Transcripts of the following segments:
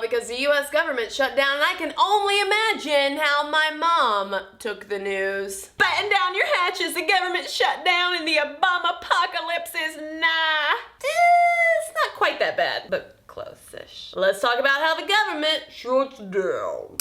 because the US government shut down, and I can only imagine how my mom took the news. Batten down your hatches, the government shut down and the Obama apocalypse is nigh. It's not quite that bad, but close-ish. Let's talk about how the government shuts down.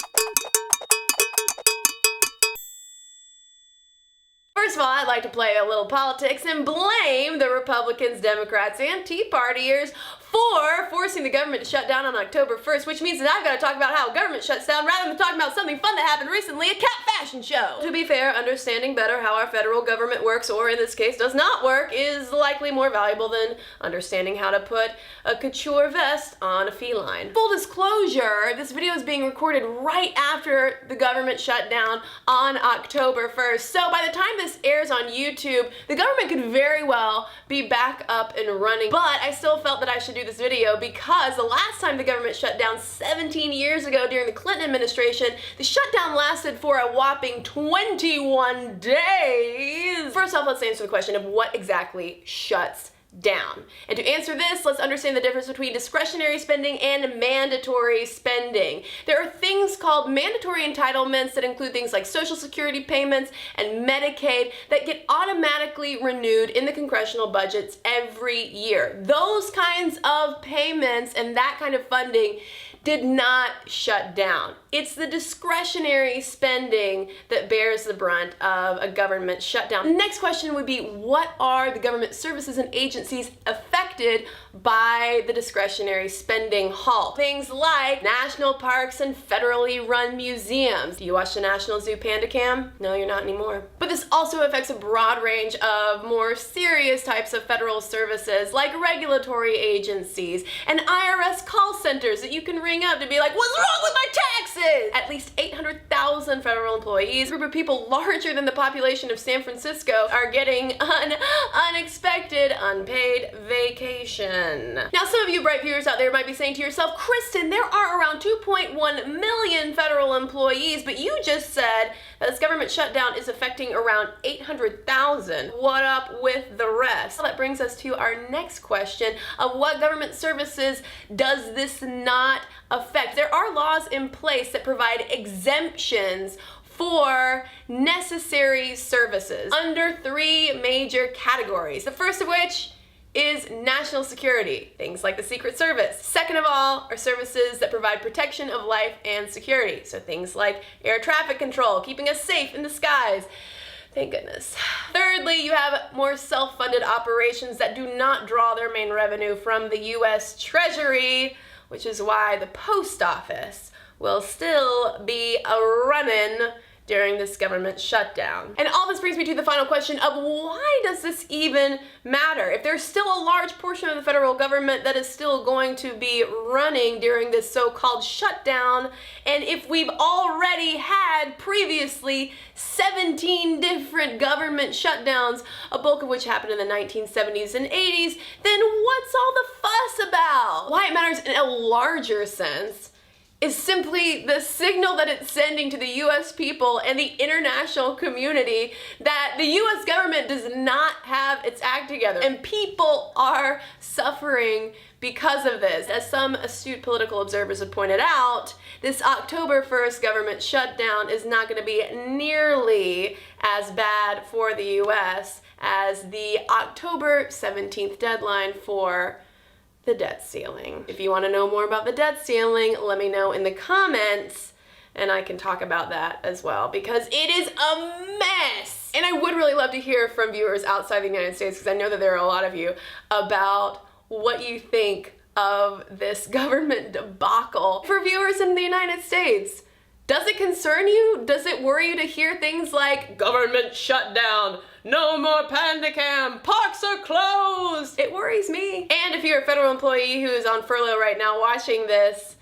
First of all, I'd like to play a little politics and blame the Republicans, Democrats, and Tea Partiers for forcing the government to shut down on October 1st, which means that I've got to talk about how government shuts down rather than talking about something fun that happened recently, a cat fashion show. To be fair, understanding better how our federal government works, or in this case does not work, is likely more valuable than understanding how to put a couture vest on a feline. Full disclosure, this video is being recorded right after the government shut down on October 1st, so by the time this airs on YouTube, the government could very well be back up and running, but I still felt that I should do this video because the last time the government shut down 17 years ago during the Clinton administration, the shutdown lasted for a whopping 21 days. First off, let's answer the question of what exactly shuts down. And to answer this, let's understand the difference between discretionary spending and mandatory spending. There are things called mandatory entitlements that include things like Social Security payments and Medicaid that get automatically renewed in the congressional budgets every year. Those kinds of payments and that kind of funding did not shut down. It's the discretionary spending that bears the brunt of a government shutdown. The next question would be, what are the government services and agencies affected by the discretionary spending halt? Things like national parks and federally run museums. Do you watch the National Zoo Panda Cam? No, you're not anymore. But this also affects a broad range of more serious types of federal services like regulatory agencies and IRS call centers that you can ring up to be like, what's wrong with my taxes? At least 800,000 federal employees, a group of people larger than the population of San Francisco, are getting an unexpected unpaid vacation. Now, some of you bright viewers out there might be saying to yourself, Kristen, there are around 2.1 million federal employees, but you just said that this government shutdown is affecting around 800,000. What up with the rest? Well, that brings us to our next question of what government services does this not affect? There are laws in place that provide exemptions for necessary services under three major categories. The first of which is national security, things like the Secret Service. Second of all are services that provide protection of life and security, so things like air traffic control, keeping us safe in the skies. Thank goodness. Thirdly, you have more self-funded operations that do not draw their main revenue from the US Treasury, which is why the post office will still be running during this government shutdown. And all this brings me to the final question of why does this even matter? If there's still a large portion of the federal government that is still going to be running during this so-called shutdown, and if we've already had previously 17 different government shutdowns, a bulk of which happened in the 1970s and 80s, then what's all the fuss about? Why it matters in a larger sense is simply the signal that it's sending to the US people and the international community that the US government does not have its act together, and people are suffering because of this. As some astute political observers have pointed out, this October 1st government shutdown is not going to be nearly as bad for the US as the October 17th deadline for the debt ceiling. If you want to know more about the debt ceiling, let me know in the comments and I can talk about that as well, because it is a mess. And I would really love to hear from viewers outside the United States, because I know that there are a lot of you, about what you think of this government debacle. For viewers in the United States, does it concern you? Does it worry you to hear things like government shutdown, no more panda cam, parks are closed? It worries me. And if you're a federal employee who is on furlough right now watching this,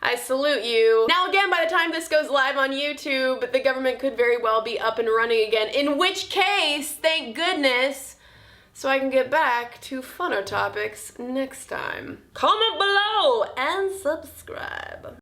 I salute you. Now again, by the time this goes live on YouTube, the government could very well be up and running again, in which case, thank goodness, so I can get back to funner topics next time. Comment below and subscribe.